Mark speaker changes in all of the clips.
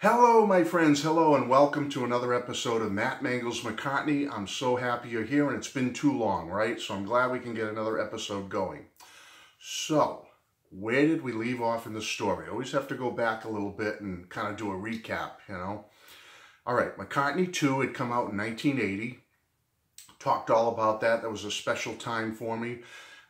Speaker 1: Hello, my friends. Hello, and welcome to another episode of Mangles, McCartney. I'm so happy you're here, and it's been too long, right? So I'm glad we can get another episode going. So, where did we leave off in the story? I always have to go back a little bit and kind of do a recap, you know? All right, McCartney 2 had come out in 1980. Talked all about that. That was a special time for me.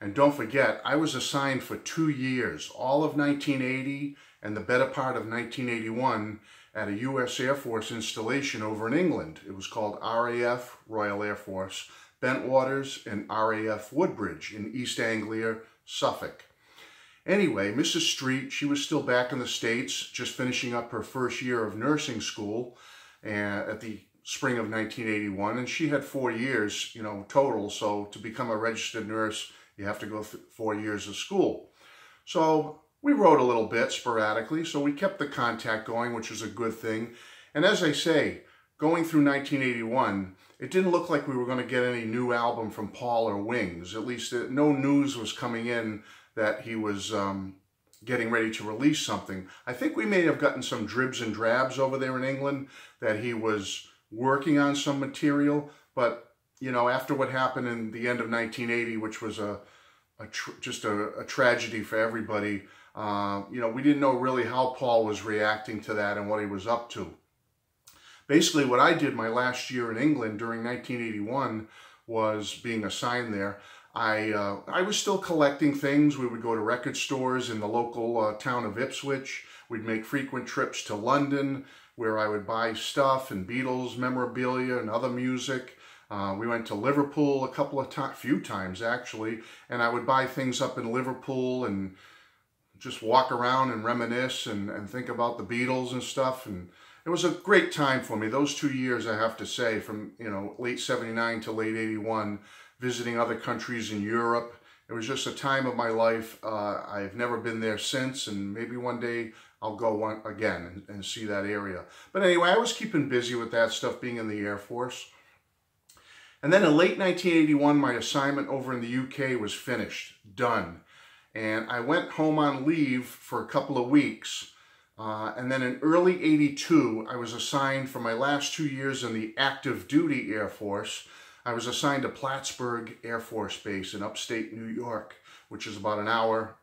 Speaker 1: And don't forget, I was assigned for 2 years, all of 1980 and the better part of 1981 at a US Air Force installation over in England. It was called RAF, Royal Air Force, Bentwaters, and RAF Woodbridge in East Anglia, Suffolk. Anyway, Mrs. Street, she was still back in the States, just finishing up her first year of nursing school at the spring of 1981, and she had 4 years, total. So to become a registered nurse, you have to go through 4 years of school. So we wrote a little bit sporadically, so we kept the contact going, which was a good thing. And as I say, going through 1981, it didn't look like we were going to get any new album from Paul or Wings. At least no news was coming in that he was getting ready to release something. I think we may have gotten some dribs and drabs over there in England that he was working on some material, but after what happened in the end of 1980, which was just a tragedy for everybody, we didn't know really how Paul was reacting to that and what he was up to. Basically, what I did my last year in England during 1981 was being assigned there. I was still collecting things. We would go to record stores in the local town of Ipswich. We'd make frequent trips to London, where I would buy stuff and Beatles memorabilia and other music. We went to Liverpool few times actually, and I would buy things up in Liverpool and just walk around and reminisce and think about the Beatles and stuff. And it was a great time for me. Those 2 years, I have to say, from late 79 to late 81, visiting other countries in Europe. It was just a time of my life. I've never been there since, and maybe one day I'll go again and see that area. But anyway, I was keeping busy with that stuff, being in the Air Force. And then in late 1981, my assignment over in the UK was finished, done. And I went home on leave for a couple of weeks. And then in early 82, I was assigned for my last 2 years in the active duty Air Force. I was assigned to Plattsburgh Air Force Base in upstate New York, which is about an hour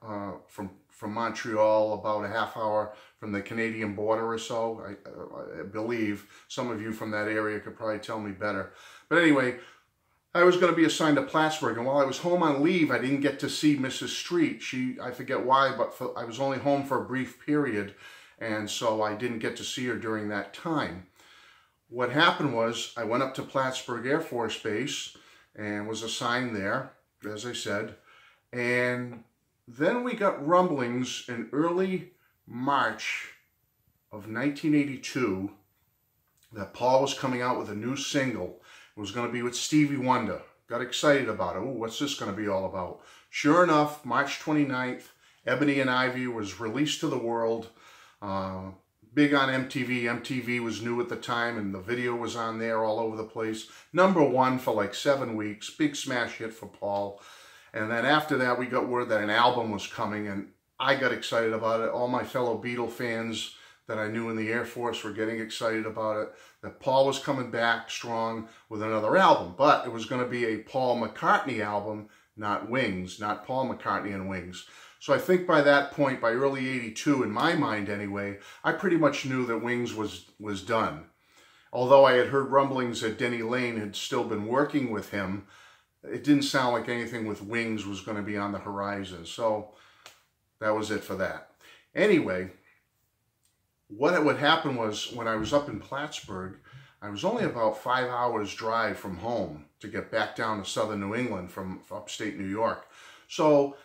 Speaker 1: from Montreal, about a half hour from the Canadian border or so. I believe some of you from that area could probably tell me better. But anyway, I was going to be assigned to Plattsburgh, and while I was home on leave, I didn't get to see Mrs. Street. I forget why, but I was only home for a brief period, and so I didn't get to see her during that time. What happened was I went up to Plattsburgh Air Force Base and was assigned there, as I said, and then we got rumblings in early March of 1982 that Paul was coming out with a new single. It was going to be with Stevie Wonder. Got excited about it. Ooh, what's this going to be all about? Sure enough, March 29th, Ebony and Ivy was released to the world. Big on MTV. MTV was new at the time, and the video was on there all over the place. #1 for like 7 weeks. Big smash hit for Paul. And then after that, we got word that an album was coming, and I got excited about it. All my fellow Beatle fans that I knew in the Air Force were getting excited about it, that Paul was coming back strong with another album. But it was going to be a Paul McCartney album, not Wings, not Paul McCartney and Wings. So I think by that point, by early 82, in my mind anyway, I pretty much knew that Wings was done. Although I had heard rumblings that Denny Laine had still been working with him, it didn't sound like anything with Wings was going to be on the horizon. So that was it for that. Anyway, what would happen was when I was up in Plattsburgh, I was only about 5 hours drive from home to get back down to southern New England from upstate New York. So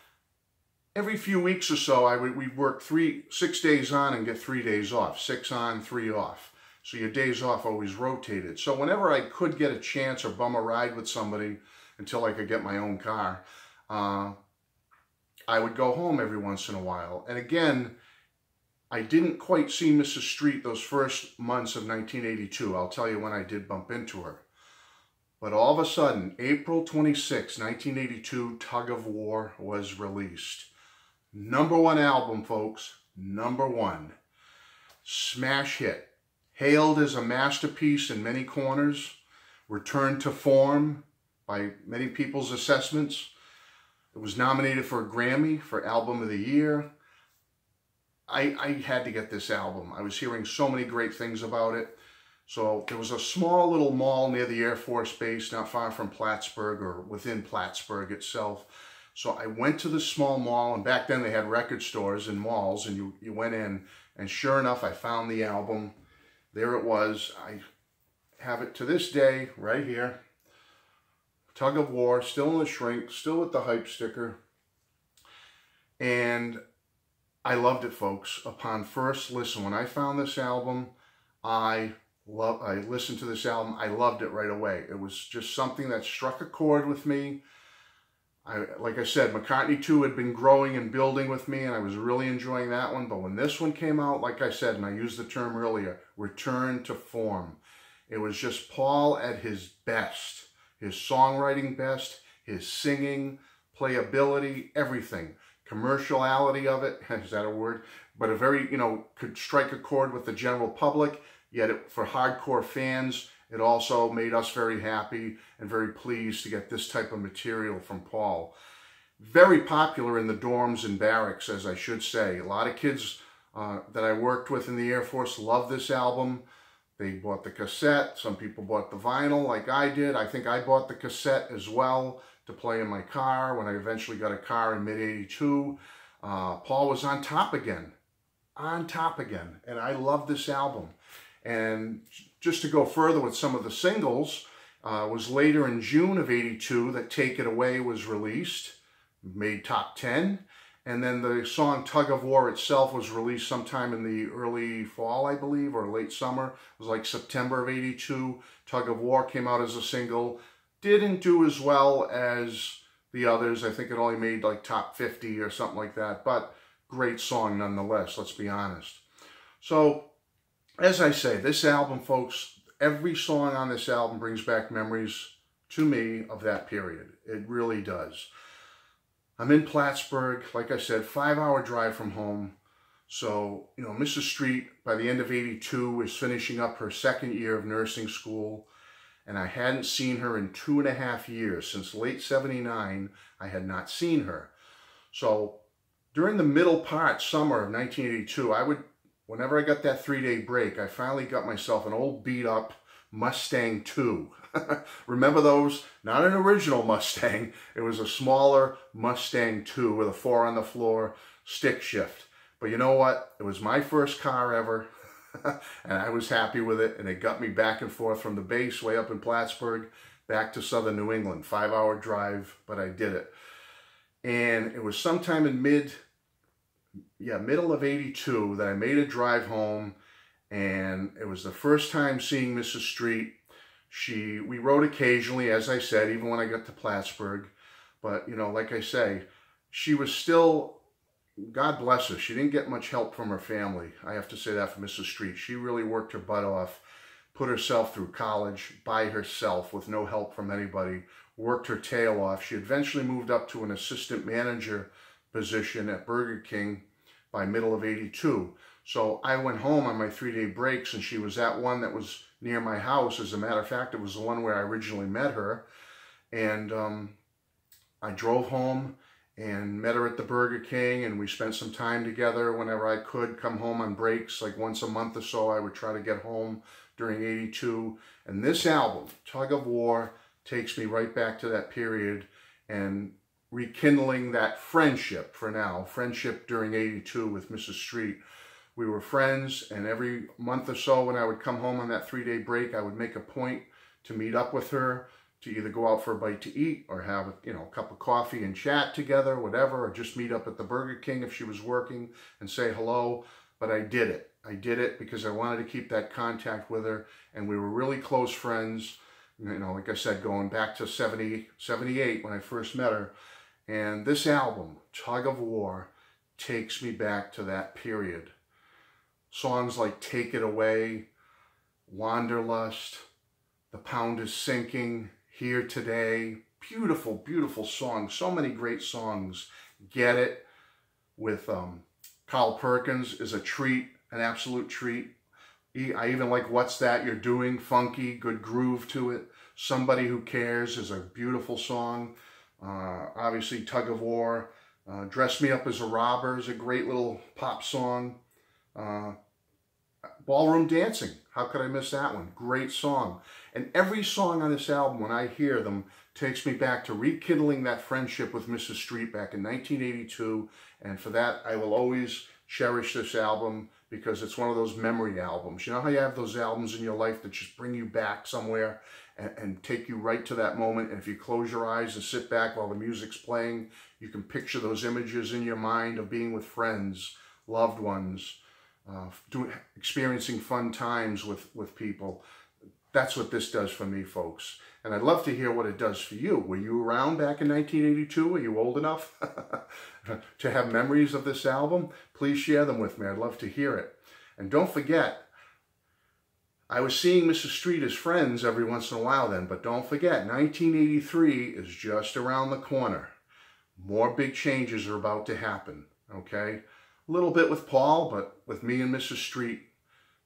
Speaker 1: every few weeks or so, we'd work 6 days on and get 3 days off. 6 on, 3 off. So your days off always rotated. So whenever I could get a chance or bum a ride with somebody until I could get my own car, I would go home every once in a while. And again, I didn't quite see Mrs. Street those first months of 1982. I'll tell you when I did bump into her. But all of a sudden, April 26, 1982, Tug of War was released. #1 album, folks. #1. Smash hit. hailed as a masterpiece in many corners, returned to form by many people's assessments. It was nominated for a Grammy for Album of the Year. I had to get this album. I was hearing so many great things about it. So there was a small little mall near the Air Force Base, not far from Plattsburgh or within Plattsburgh itself. So I went to the small mall, and back then they had record stores in malls, and you went in, and sure enough, I found the album. There it was. I have it to this day, right here. Tug of War, still in the shrink, still with the hype sticker. And I loved it, folks. Upon first listen, when I found this album, I listened to this album. I loved it right away. It was just something that struck a chord with me. Like I said, McCartney 2 had been growing and building with me, and I was really enjoying that one. But when this one came out, like I said, and I used the term earlier, return to form. It was just Paul at his best. His songwriting best, his singing, playability, everything. Commerciality of it, is that a word? But a very, could strike a chord with the general public, yet for hardcore fans, it also made us very happy and very pleased to get this type of material from Paul. Very popular in the dorms and barracks, as I should say. A lot of kids that I worked with in the Air Force loved this album. They bought the cassette. Some people bought the vinyl like I did. I think I bought the cassette as well to play in my car when I eventually got a car in mid-'82. Paul was on top again. On top again. And I love this album. And just to go further with some of the singles, was later in June of '82 that Take It Away was released, made top 10. And then the song Tug of War itself was released sometime in the early fall, I believe, or late summer. It was like September of '82. Tug of War came out as a single. Didn't do as well as the others. I think it only made like top 50 or something like that. But great song nonetheless, let's be honest. So, as I say, this album, folks, every song on this album brings back memories to me of that period. It really does. I'm in Plattsburgh, like I said, 5-hour drive from home. So, Mrs. Street, by the end of '82, is finishing up her second year of nursing school. And I hadn't seen her in 2.5 years. Since late '79, I had not seen her. So, during the middle part, summer of 1982, whenever I got that 3-day break, I finally got myself an old beat-up Mustang II. Remember those? Not an original Mustang. It was a smaller Mustang II with a 4 on the floor stick shift. But you know what? It was my first car ever. And I was happy with it. And it got me back and forth from the base way up in Plattsburgh back to southern New England. 5-hour drive, but I did it. And it was sometime in middle of '82 that I made a drive home. And it was the first time seeing Mrs. Street. We rode occasionally, as I said, even when I got to Plattsburgh. But, like I say, she was still, God bless her, she didn't get much help from her family. I have to say that for Mrs. Street. She really worked her butt off, put herself through college by herself with no help from anybody, worked her tail off. She eventually moved up to an assistant manager position at Burger King by middle of '82. So I went home on my 3-day breaks, and she was at one that was near my house. As a matter of fact, it was the one where I originally met her. And I drove home and met her at the Burger King, and we spent some time together whenever I could come home on breaks. Like once a month or so, I would try to get home during '82. And this album, Tug of War, takes me right back to that period and rekindling that friendship for now. Friendship during '82 with Mrs. Street. We were friends, and every month or so when I would come home on that 3-day break, I would make a point to meet up with her, to either go out for a bite to eat or have a cup of coffee and chat together, whatever, or just meet up at the Burger King if she was working and say hello. But I did it. I did it because I wanted to keep that contact with her, and we were really close friends, like I said, going back to 78 when I first met her. And this album, Tug of War, takes me back to that period. Songs like Take It Away, Wanderlust, The Pound is Sinking, Here Today. Beautiful, beautiful songs. So many great songs. Get It with Carl Perkins is a treat, an absolute treat. I even like What's That You're Doing, funky, good groove to it. Somebody Who Cares is a beautiful song. Obviously, Tug of War. Dress Me Up as a Robber is a great little pop song. Ballroom Dancing, how could I miss that one? Great song. And every song on this album, when I hear them, takes me back to rekindling that friendship with Mrs. Street back in 1982. And for that, I will always cherish this album because it's one of those memory albums. You know how you have those albums in your life that just bring you back somewhere and take you right to that moment? And if you close your eyes and sit back while the music's playing, you can picture those images in your mind of being with friends, loved ones, experiencing fun times with people. That's what this does for me, folks. And I'd love to hear what it does for you. Were you around back in 1982? Were you old enough to have memories of this album? Please share them with me. I'd love to hear it. And don't forget, I was seeing Mrs. Street as friends every once in a while then, but don't forget, 1983 is just around the corner. More big changes are about to happen, okay? A little bit with Paul, but with me and Mrs. Street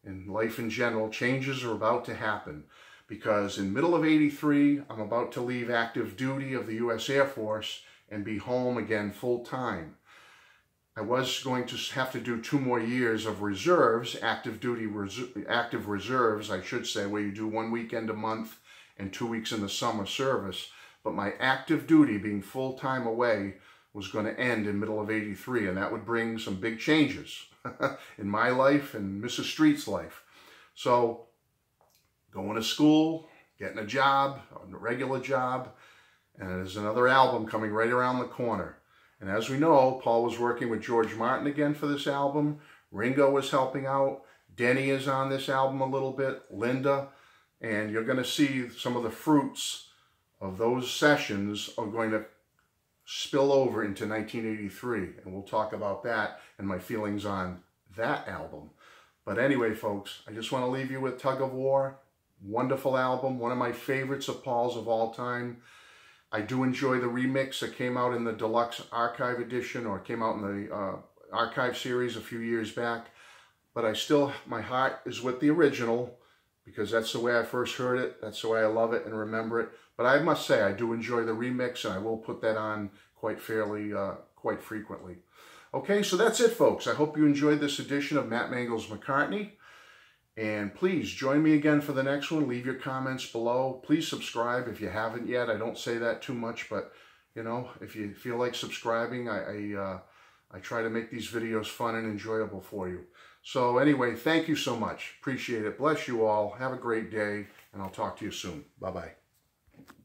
Speaker 1: and life in general, changes are about to happen. Because in middle of 83, I'm about to leave active duty of the U.S. Air Force and be home again full time. I was going to have to do 2 more years of reserves, active reserves, I should say, where you do 1 weekend a month and 2 weeks in the summer service. But my active duty, being full time away, was going to end in middle of 83, and that would bring some big changes in my life and Mrs. Street's life. So, going to school, getting a job, a regular job, and there's another album coming right around the corner. And as we know, Paul was working with George Martin again for this album. Ringo was helping out. Denny is on this album a little bit. Linda. And you're going to see some of the fruits of those sessions are going to spill over into 1983. And we'll talk about that and my feelings on that album. But anyway, folks, I just want to leave you with Tug of War. Wonderful album, one of my favorites of Paul's of all time. I do enjoy the remix that came out in the Deluxe Archive Edition, or came out in the Archive series a few years back. But my heart is with the original, because that's the way I first heard it. That's the way I love it and remember it. But I must say, I do enjoy the remix, and I will put that on quite frequently. Okay, so that's it, folks. I hope you enjoyed this edition of Matt Mangles McCartney. And please join me again for the next one. Leave your comments below. Please subscribe if you haven't yet. I don't say that too much, but you know, if you feel like subscribing, I try to make these videos fun and enjoyable for you. So anyway, thank you so much. Appreciate it. Bless you all. Have a great day, and I'll talk to you soon. Bye-bye.